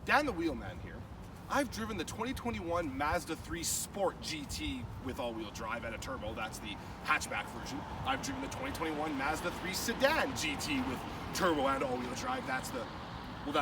Dan the Wheelman here. I've driven the 2021 Mazda 3 Sport GT with all-wheel drive and a turbo. That's the hatchback version. I've driven the 2021 Mazda 3 Sedan GT with turbo and all-wheel drive. That's the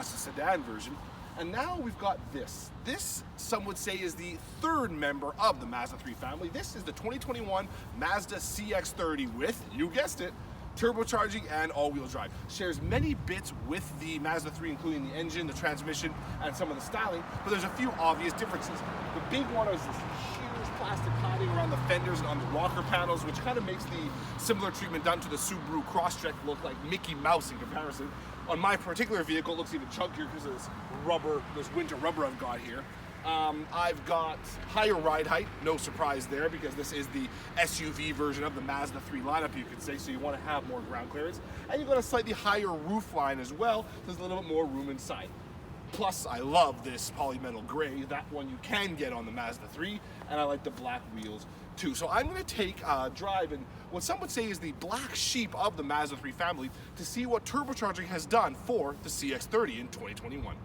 sedan version. And now we've got this. This, some would say, is the third member of the Mazda 3 family. This is the 2021 Mazda CX-30 with, you guessed it, turbocharging and all-wheel drive. Shares many bits with the Mazda 3, including the engine, the transmission, and some of the styling, but there's a few obvious differences. The big one is this huge plastic cladding around the fenders and on the rocker panels, which kind of makes the similar treatment done to the Subaru Crosstrek look like Mickey Mouse in comparison. On my particular vehicle, it looks even chunkier because of this rubber, this winter rubber I've got here. I've got higher ride height, no surprise there, because this is the SUV version of the Mazda 3 lineup, you could say, so you want to have more ground clearance. And you've got a slightly higher roof line as well, so there's a little bit more room inside. Plus, I love this polymetal gray, that one you can get on the Mazda 3, and I like the black wheels too. So I'm going to take a drive in what some would say is the black sheep of the Mazda 3 family to see what turbocharging has done for the CX-30 in 2021.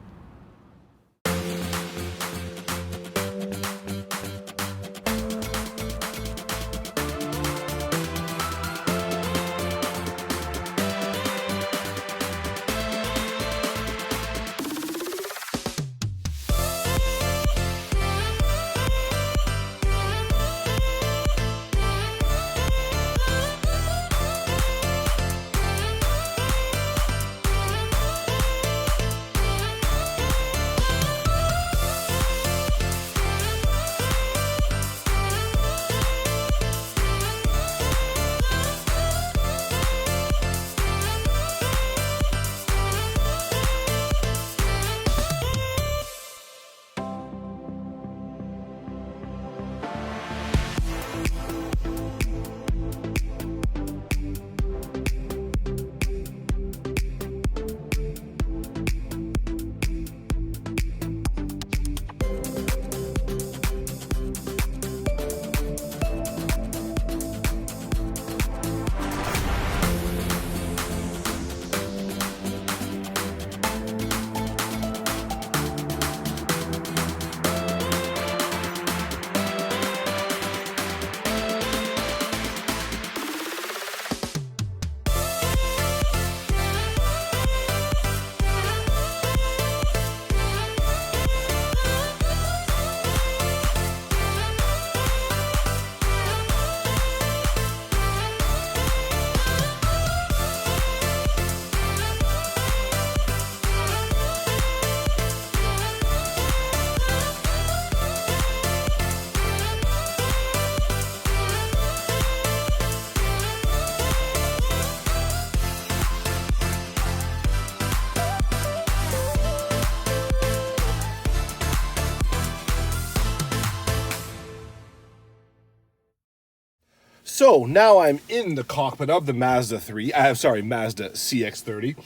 So now I'm in the cockpit of the Mazda Mazda CX-30.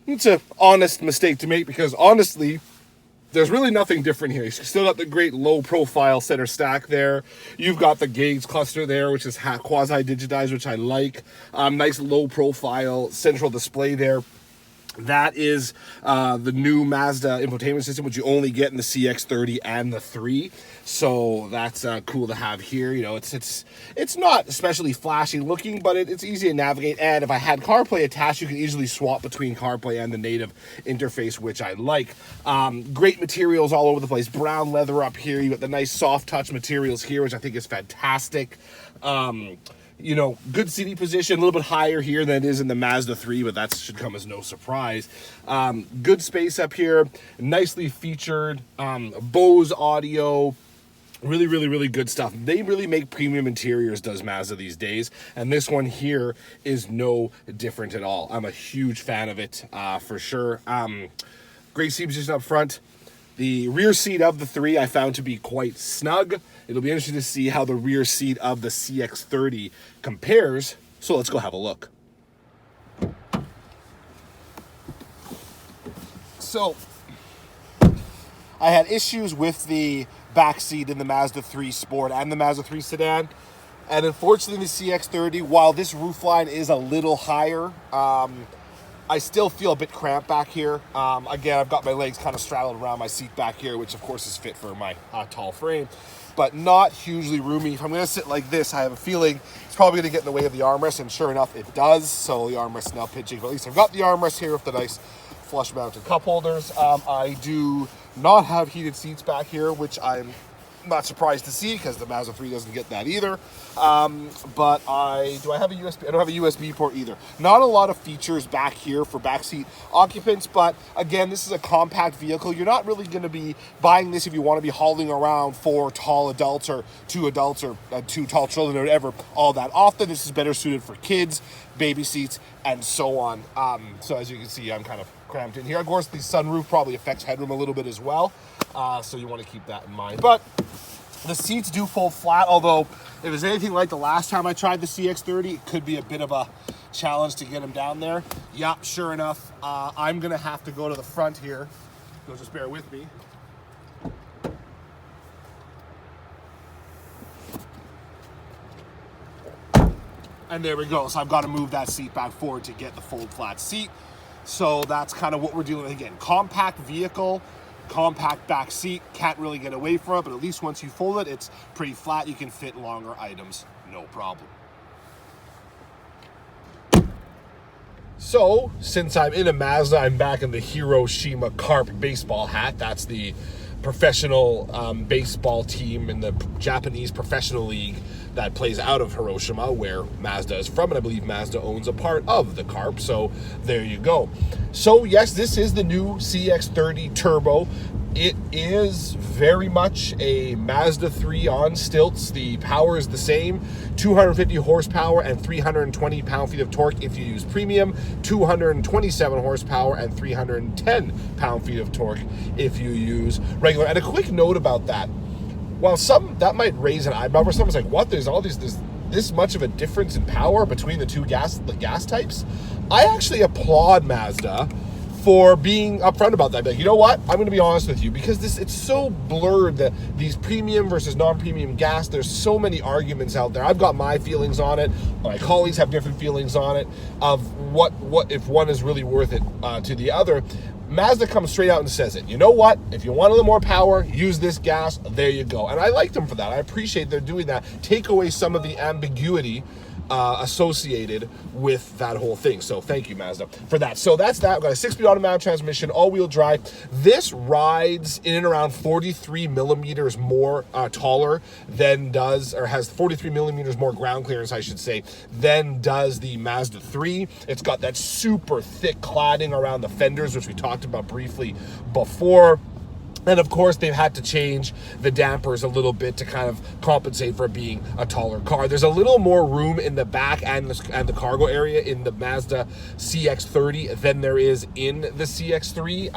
It's an honest mistake to make because honestly, there's really nothing different here. You still got the great low profile center stack there. You've got the gauge cluster there, which is quasi-digitized, which I like. Nice low profile central display there. That is the new Mazda infotainment system, which you only get in the CX-30 and the 3. So that's cool to have here. You know, it's not especially flashy looking, but it's easy to navigate. And if I had CarPlay attached, you can easily swap between CarPlay and the native interface, which I like. Great materials all over the place. Brown leather up here. You got the nice soft touch materials here, which I think is fantastic. You know, good seating position, a little bit higher here than it is in the Mazda 3, but that should come as no surprise. Good space up here, nicely featured, Bose audio, really good stuff. They really make premium interiors, does Mazda these days, and this one here is no different at all. I'm a huge fan of it, for sure. Great seat position up front. The rear seat of the 3 I found to be quite snug. It'll be interesting to see how the rear seat of the CX-30 compares. So let's go have a look. So I had issues with the back seat in the Mazda 3 Sport and the Mazda 3 Sedan. And unfortunately, the CX-30, while this roofline is a little higher, I still feel a bit cramped back here. Again, I've got my legs kind of straddled around my seat back here, which of course is fit for my tall frame, but not hugely roomy. If I'm going to sit like this, I have a feeling it's probably going to get in the way of the armrest, and sure enough, it does. So the armrest is now pitching, but at least I've got the armrest here with the nice flush-mounted cup holders. I do not have heated seats back here, which I'm not surprised to see because the Mazda 3 doesn't get that either. But do I have a USB? I don't have a USB port either. Not a lot of features back here for backseat occupants, but again, this is a compact vehicle. You're not really going to be buying this if you want to be hauling around 4 tall adults or 2 adults or 2 tall children or whatever all that often. This is better suited for kids, baby seats, and so on. So as you can see, I'm kind of cramped in here. Of course, the sunroof probably affects headroom a little bit as well, so you want to keep that in mind. But the seats do fold flat, although if it's anything like the last time I tried the CX-30, it could be a bit of a challenge to get them down there. Yeah, sure enough, I'm going to have to go to the front here. So just bear with me. And there we go. So I've got to move that seat back forward to get the fold flat seat. So that's kind of what we're dealing with. Again, compact vehicle, compact back seat, can't really get away from it, but at least once you fold it, it's pretty flat. You can fit longer items, no problem. So, since I'm in a Mazda, I'm back in the Hiroshima Carp baseball hat. That's the professional baseball team in the Japanese professional league that plays out of Hiroshima, where Mazda is from, and I believe Mazda owns a part of the Carp, so there you go. So yes, this is the new CX-30 Turbo. It is very much a Mazda 3 on stilts. The power is the same, 250 horsepower and 320 pound-feet of torque if you use premium, 227 horsepower and 310 pound-feet of torque if you use regular. And a quick note about that, while that might raise an eyebrow for someone's like, what, there's all this much of a difference in power between the two gas types? I actually applaud Mazda for being upfront about that. Like, you know what? I'm going to be honest with you, because it's so blurred, that these premium versus non-premium gas, there's so many arguments out there. I've got my feelings on it. My colleagues have different feelings on it of what if one is really worth it to the other. Mazda comes straight out and says it. You know what? If you want a little more power, use this gas. There you go. And I like them for that. I appreciate they're doing that. Take away some of the ambiguity associated with that whole thing. So thank you, Mazda, for that. So that's that. We've got a 6-speed automatic transmission, all-wheel drive. This rides in and around 43 millimeters more taller than does, or has 43 millimeters more ground clearance, I should say, than does the Mazda 3. It's got that super thick cladding around the fenders, which we talked about briefly before. And of course, they've had to change the dampers a little bit to kind of compensate for being a taller car. There's a little more room in the back and the cargo area in the Mazda CX-30 than there is in the CX-3.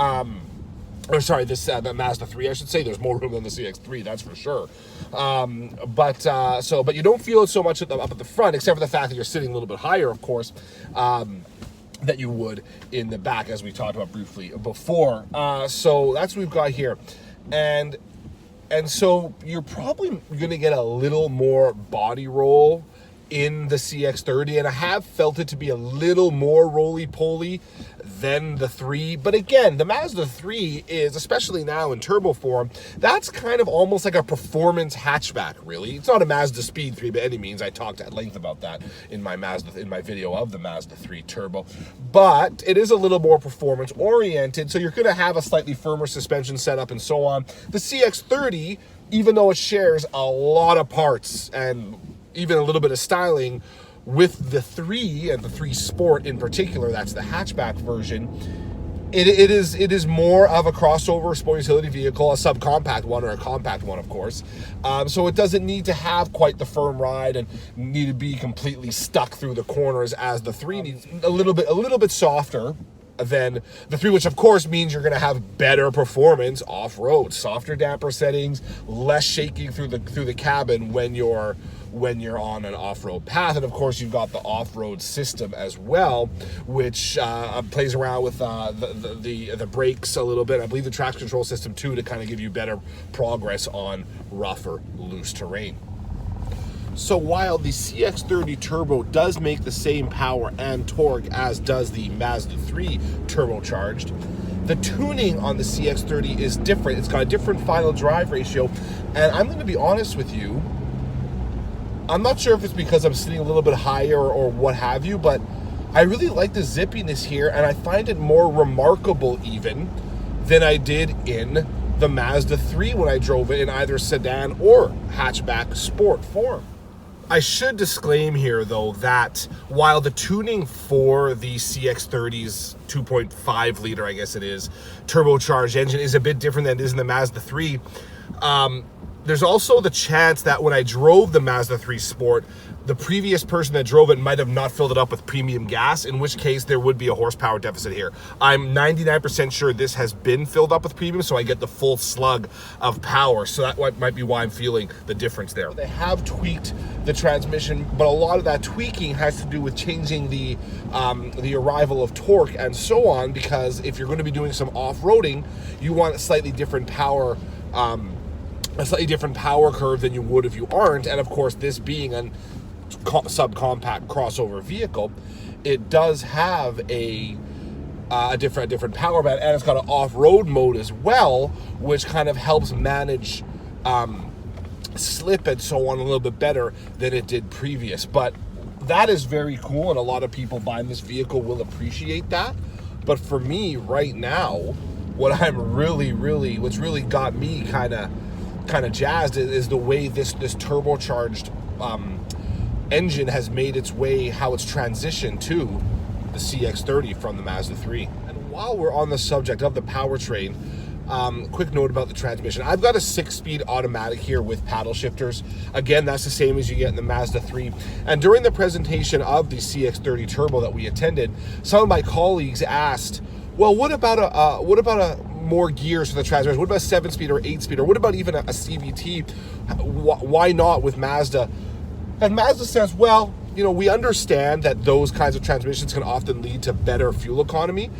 The Mazda 3, I should say. There's more room than the CX-3, that's for sure. But you don't feel it so much up at the front, except for the fact that you're sitting a little bit higher, of course. That you would in the back, as we talked about briefly before. So that's what we've got here. And so you're probably going to get a little more body roll in the CX-30, and I have felt it to be a little more roly-poly than the 3. But again, the Mazda 3 is, especially now in turbo form, that's kind of almost like a performance hatchback, really. It's not a Mazda Speed 3 by any means. I talked at length about that in my video of the Mazda 3 Turbo. But it is a little more performance-oriented, so you're going to have a slightly firmer suspension setup and so on. The CX-30, even though it shares a lot of parts and even a little bit of styling with the 3 and the 3 Sport in particular, that's the hatchback version, it is more of a crossover sport utility vehicle, a subcompact one or a compact one, of course. So it doesn't need to have quite the firm ride and need to be completely stuck through the corners as the 3 needs. A little bit softer than the 3, which of course means you're going to have better performance off-road, softer damper settings, less shaking through the cabin when you're on an off-road path. And of course you've got the off-road system as well, which plays around with the brakes a little bit. I believe the traction control system too, to kind of give you better progress on rougher, loose terrain. So while the CX-30 Turbo does make the same power and torque as does the Mazda 3 turbocharged, the tuning on the CX-30 is different. It's got a different final drive ratio, and I'm going to be honest with you, I'm not sure if it's because I'm sitting a little bit higher or what have you, but I really like the zippiness here, and I find it more remarkable even than I did in the Mazda 3 when I drove it in either sedan or hatchback sport form. I should disclaim here, though, that while the tuning for the CX-30's 2.5 liter, I guess it is, turbocharged engine is a bit different than it is in the Mazda 3, there's also the chance that when I drove the Mazda 3 Sport, the previous person that drove it might have not filled it up with premium gas, in which case there would be a horsepower deficit here. I'm 99% sure this has been filled up with premium, so I get the full slug of power. So that might be why I'm feeling the difference there. They have tweaked the transmission, but a lot of that tweaking has to do with changing the arrival of torque and so on, because if you're going to be doing some off-roading, you want a slightly different power curve than you would if you aren't. And of course, this being a subcompact crossover vehicle, it does have a different power band, and it's got an off-road mode as well, which kind of helps manage slip and so on a little bit better than it did previous. But that is very cool, and a lot of people buying this vehicle will appreciate that. But for me right now, what's really got me kind of jazzed is the way this turbocharged engine has made its way, how it's transitioned to the CX-30 from the Mazda 3. And while we're on the subject of the powertrain, quick note about the transmission. I've got a 6-speed automatic here with paddle shifters. Again, that's the same as you get in the Mazda 3. And during the presentation of the CX-30 Turbo that we attended, some of my colleagues asked, well, what about a more gears for the transmission? What about a 7-speed or 8-speed? Or what about even a CVT? Why not with Mazda? And Mazda says, well, you know, we understand that those kinds of transmissions can often lead to better fuel economy,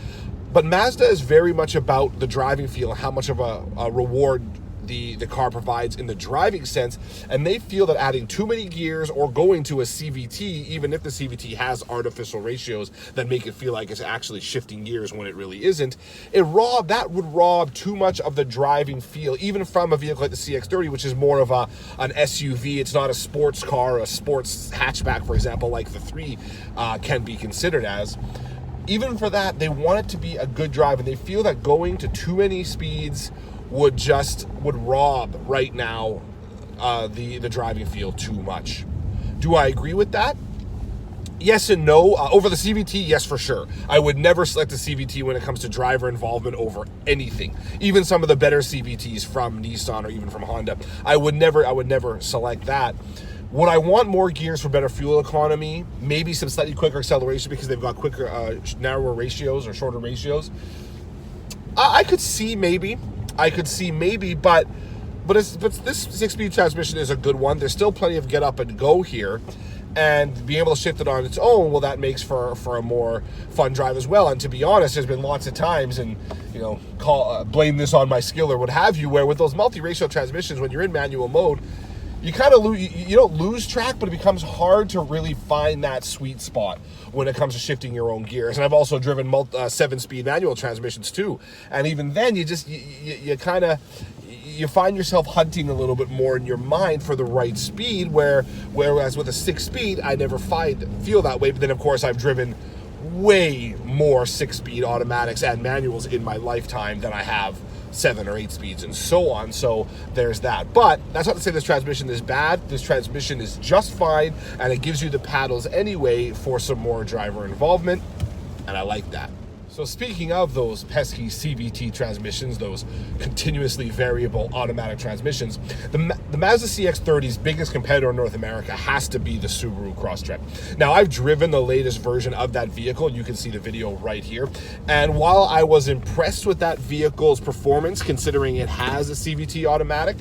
but Mazda is very much about the driving feel and how much of a reward the car provides in the driving sense, and they feel that adding too many gears or going to a CVT, even if the CVT has artificial ratios that make it feel like it's actually shifting gears when it really isn't, that would rob too much of the driving feel, even from a vehicle like the CX-30, which is more of an SUV. It's not a sports car, a sports hatchback, for example, like the 3 can be considered as. Even for that, they want it to be a good drive, and they feel that going to too many speeds would rob right now the driving feel too much. Do I agree with that? Yes and no. Over the CVT, yes, for sure. I would never select a CVT when it comes to driver involvement over anything. Even some of the better CVTs from Nissan or even from Honda, I would never select that. Would I want more gears for better fuel economy? Maybe some slightly quicker acceleration because they've got quicker, narrower ratios or shorter ratios. I could see maybe, but this 6-speed transmission is a good one. There's still plenty of get up and go here, and being able to shift it on its own, well, that makes for a more fun drive as well. And to be honest, there's been lots of times, and you know, blame this on my skill or what have you, where with those multi-ratio transmissions, when you're in manual mode, you kind of lose, you don't lose track, but it becomes hard to really find that sweet spot when it comes to shifting your own gears. And I've also driven 7-speed manual transmissions too, and even then you find yourself hunting a little bit more in your mind for the right speed, whereas with a 6-speed I never feel that way. But then of course I've driven way more 6-speed automatics and manuals in my lifetime than I have 7 or 8 speeds and so on. So there's that. But that's not to say this transmission is bad. This transmission is just fine, and it gives you the paddles anyway for some more driver involvement, and I like that. So speaking of those pesky CVT transmissions, those continuously variable automatic transmissions, the Mazda CX-30's biggest competitor in North America has to be the Subaru Crosstrek. Now, I've driven the latest version of that vehicle. You can see the video right here. And while I was impressed with that vehicle's performance, considering it has a CVT automatic,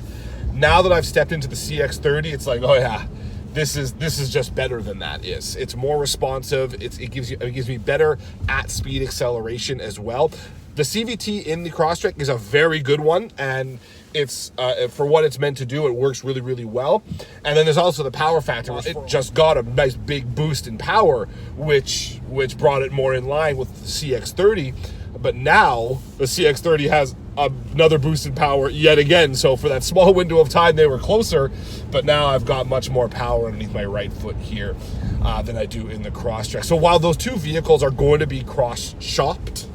now that I've stepped into the CX-30, it's like, oh yeah, this is just better than that is. It's more responsive. It gives me better at speed acceleration as well. The CVT in the Crosstrek is a very good one, and It's for what it's meant to do, it works really, really well. And then there's also the power factor. It just got a nice big boost in power, which brought it more in line with the CX-30. But now the CX-30 has another boost in power yet again. So for that small window of time, they were closer. But now I've got much more power underneath my right foot here than I do in the Crosstrek. So while those two vehicles are going to be cross-shopped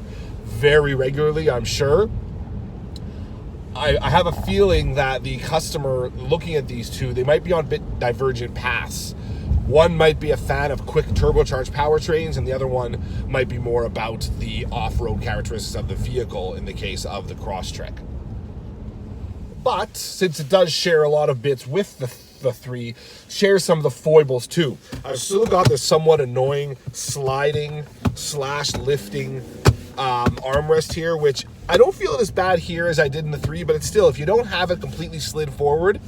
very regularly, I'm sure, I have a feeling that the customer looking at these two, they might be on a bit divergent paths. One might be a fan of quick turbocharged powertrains, and the other one might be more about the off-road characteristics of the vehicle in the case of the Crosstrek. But since it does share a lot of bits with the 3, shares some of the foibles too. I've still got this somewhat annoying sliding / lifting armrest here, which I don't feel as bad here as I did in the 3, but it's still, if you don't have it completely slid forward,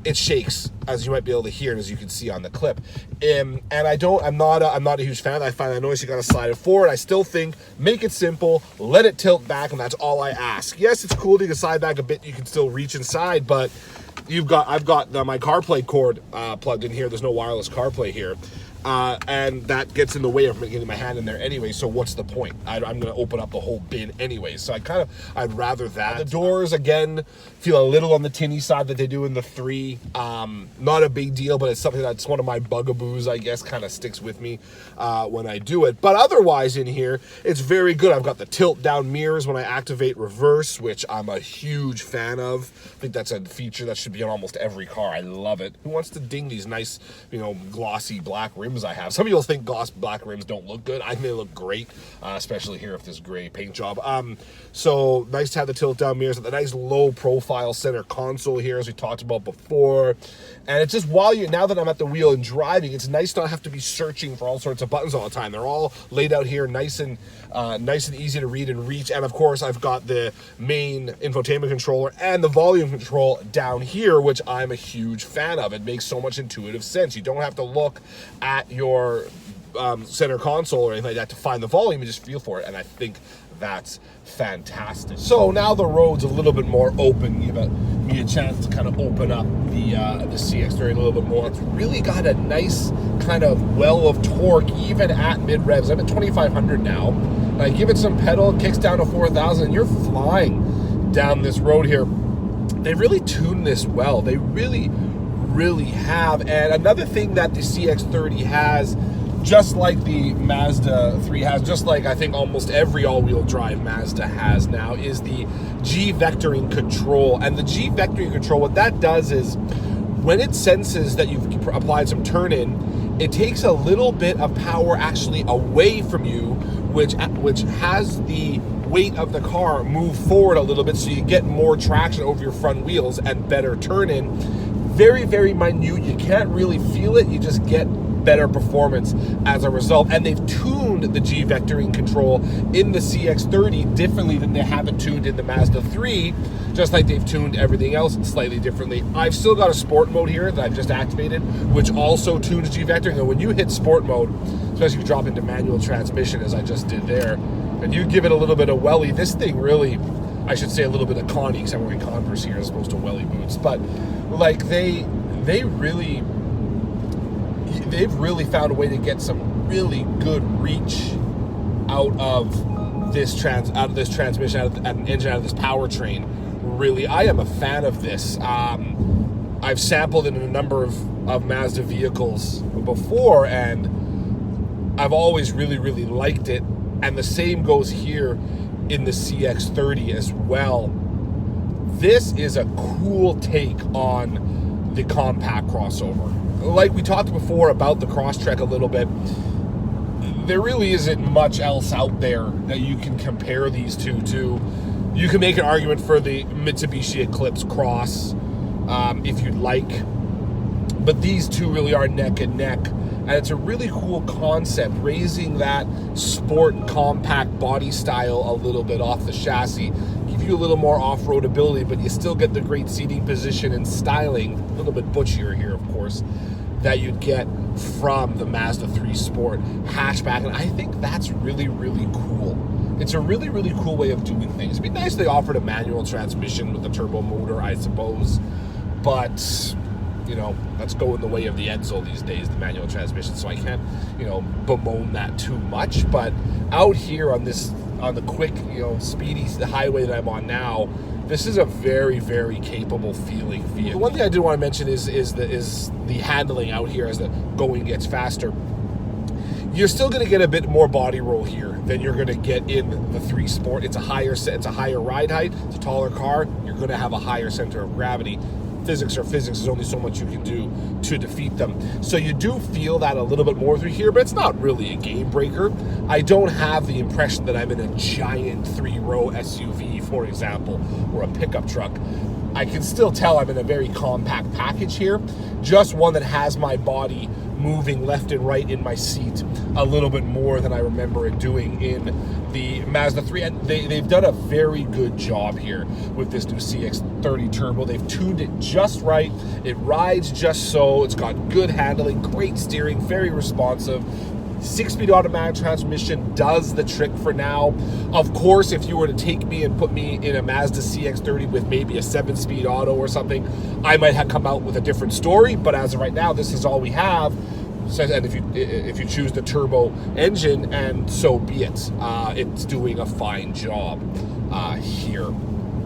it shakes, as you might be able to hear, and as you can see on the clip. And I'm not a huge fan. I find that noise, you gotta slide it forward. I still think, make it simple, let it tilt back, and that's all I ask. Yes, it's cool, you can slide back a bit, you can still reach inside, but I've got my CarPlay cord plugged in here. There's no wireless CarPlay here. And that gets in the way of me getting my hand in there anyway, so what's the point? I'm going to open up the whole bin anyway, so I'd rather that. The doors, again, feel a little on the tinny side that they do in the 3. Not a big deal, but it's something that's one of my bugaboos, I guess, kind of sticks with me when I do it. But otherwise in here, it's very good. I've got the tilt-down mirrors when I activate reverse, which I'm a huge fan of. I think that's a feature that should be on almost every car. I love it. Who wants to ding these nice, glossy black rims I have? Some people think gloss black rims don't look good. I think they look great, especially here with this gray paint job. So nice to have the tilt down mirrors, the nice low profile center console here, as we talked about before. And it's just, now that I'm at the wheel and driving, it's nice not have to be searching for all sorts of buttons all the time. They're all laid out here, nice and easy to read and reach. And of course, I've got the main infotainment controller and the volume control down here, which I'm a huge fan of. It makes so much intuitive sense. You don't have to look at your center console or anything like that to find the volume. You just feel for it, and I think that's fantastic. So now the road's a little bit more open. Give me a chance to kind of open up the CX-30 a little bit more. It's really got a nice kind of well of torque, even at mid revs. I'm at 2,500 now. I give it some pedal, kicks down to 4,000, and you're flying down this road here. They really tuned this well. They really have. And another thing that the CX-30 has, just like the Mazda 3 has, just like I think almost every all-wheel drive Mazda has now, is the G-vectoring control. And the G-vectoring control, what that does is, when it senses that you've applied some turn-in, it takes a little bit of power actually away from you, which has the weight of the car move forward a little bit, so you get more traction over your front wheels and better turn-in. Very, very minute. You can't really feel it. You just get better performance as a result. And they've tuned the G-vectoring control in the CX-30 differently than they have it tuned in the Mazda 3, just like they've tuned everything else slightly differently. I've still got a sport mode here that I've just activated, which also tunes G-vectoring. And when you hit sport mode, especially if you drop into manual transmission, as I just did there, and you give it a little bit of welly, this thing really, I should say a little bit of Connie, because I'm wearing Converse here as opposed to welly boots, but like they've really found a way to get some really good reach out of this transmission, out of an engine, out of this powertrain. Really, I am a fan of this. I've sampled it in a number of Mazda vehicles before, and I've always really liked it. And the same goes here in the CX-30 as well. This is a cool take on the compact crossover. Like we talked before about the Crosstrek a little bit, there really isn't much else out there that you can compare these two to. You can make an argument for the Mitsubishi Eclipse Cross if you'd like, but these two really are neck and neck. And it's a really cool concept, raising that sport compact body style a little bit off the chassis. Give you a little more off-road ability, but you still get the great seating position and styling, a little bit butchier here, of course, that you'd get from the Mazda 3 Sport hatchback. And I think that's really cool. It's a really, really cool way of doing things. It'd be nice if they offered a manual transmission with a turbo motor, I suppose, but you know, that's going the way of the Edsel these days, the manual transmission, so I can't, you know, bemoan that too much. But out here on the quick, you know, speedy, the highway that I'm on now, this is a very, very capable feeling vehicle. The one thing I did want to mention is the handling out here as the going gets faster. You're still going to get a bit more body roll here than you're going to get in the 3 Sport. It's a higher ride height, it's a taller car. You're going to have a higher center of gravity. Physics are physics. There's only so much you can do to defeat them. So you do feel that a little bit more through here, but it's not really a game breaker. I don't have the impression that I'm in a giant 3-row SUV, for example, or a pickup truck. I can still tell I'm in a very compact package here, just one that has my body moving left and right in my seat a little bit more than I remember it doing in the Mazda 3. And they've done a very good job here with this new CX-30 turbo. They've tuned it just right. It rides just so. It's got good handling, great steering, very responsive. 6-speed automatic transmission does the trick for now. Of course, if you were to take me and put me in a Mazda CX-30 with maybe a 7-speed auto or something, I might have come out with a different story. But as of right now, this is all we have. And if you choose the turbo engine, and so be it. It's doing a fine job here.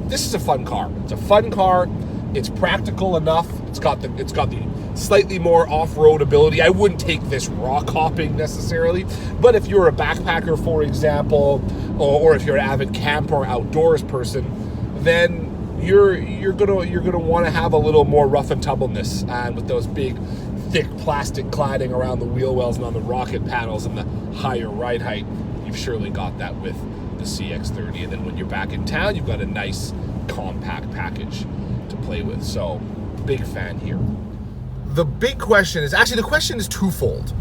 This is a fun car. It's a fun car. It's practical enough. It's got the slightly more off-road ability. I wouldn't take this rock hopping necessarily, but if you're a backpacker, for example, or if you're an avid camper or outdoors person, then you're gonna want to have a little more rough and tumbleness, and with those big, thick plastic cladding around the wheel wells and on the rocket panels and the higher ride height, you've surely got that with the CX-30. And then when you're back in town, you've got a nice compact package to play with. So, big fan here. The big question is, actually the question is twofold.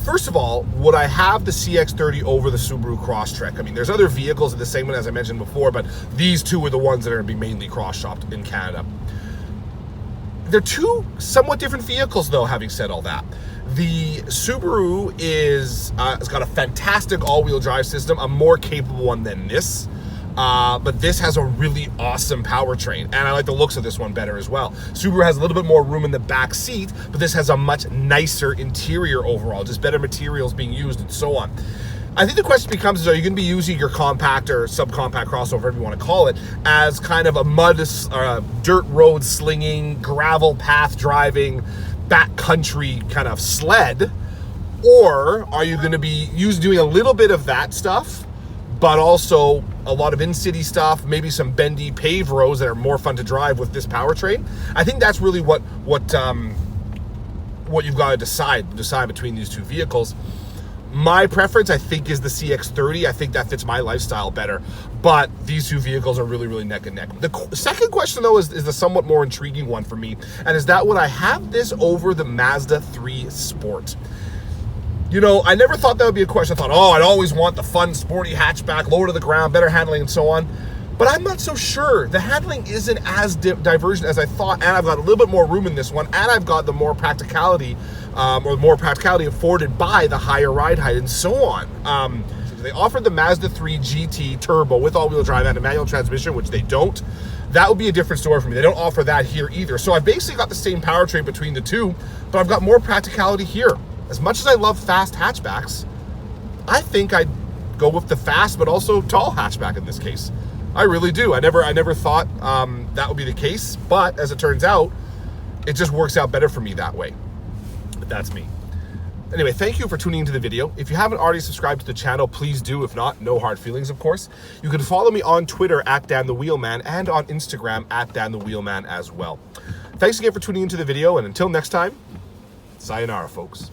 First of all, would I have the CX-30 over the Subaru Crosstrek? I mean, there's other vehicles in the segment, as I mentioned before, but these two are the ones that are going to be mainly cross-shopped in Canada. They're two somewhat different vehicles, though, having said all that. The Subaru has got a fantastic all-wheel drive system, a more capable one than this. But this has a really awesome powertrain, and I like the looks of this one better as well. Subaru has a little bit more room in the back seat, but this has a much nicer interior overall, just better materials being used and so on. I think the question becomes, are you going to be using your compact or subcompact crossover, whatever you want to call it, as kind of a mud, dirt road slinging, gravel path driving, backcountry kind of sled? Or are you going to be doing a little bit of that stuff, but also a lot of in-city stuff, maybe some bendy paved roads that are more fun to drive with this powertrain? I think that's really what you've got to decide between these two vehicles. My preference, I think, is the CX-30. I think that fits my lifestyle better. But these two vehicles are really, really neck and neck. The second question, though, is the somewhat more intriguing one for me. And is that would I have this over the Mazda 3 Sport? You know, I never thought that would be a question. I thought, oh, I'd always want the fun, sporty hatchback, lower to the ground, better handling, and so on. But I'm not so sure. The handling isn't as divergent as I thought, and I've got a little bit more room in this one, and I've got the more practicality, afforded by the higher ride height and so on. They offered the Mazda 3 GT Turbo with all-wheel drive and a manual transmission, which they don't. That would be a different story for me. They don't offer that here either. So I've basically got the same powertrain between the two, but I've got more practicality here. As much as I love fast hatchbacks, I think I'd go with the fast but also tall hatchback in this case. I really do. I never thought that would be the case, but as it turns out, it just works out better for me that way. But that's me. Anyway, thank you for tuning into the video. If you haven't already subscribed to the channel, please do. If not, no hard feelings, of course. You can follow me on Twitter at DanTheWheelman and on Instagram at DanTheWheelman as well. Thanks again for tuning into the video, and until next time, sayonara, folks.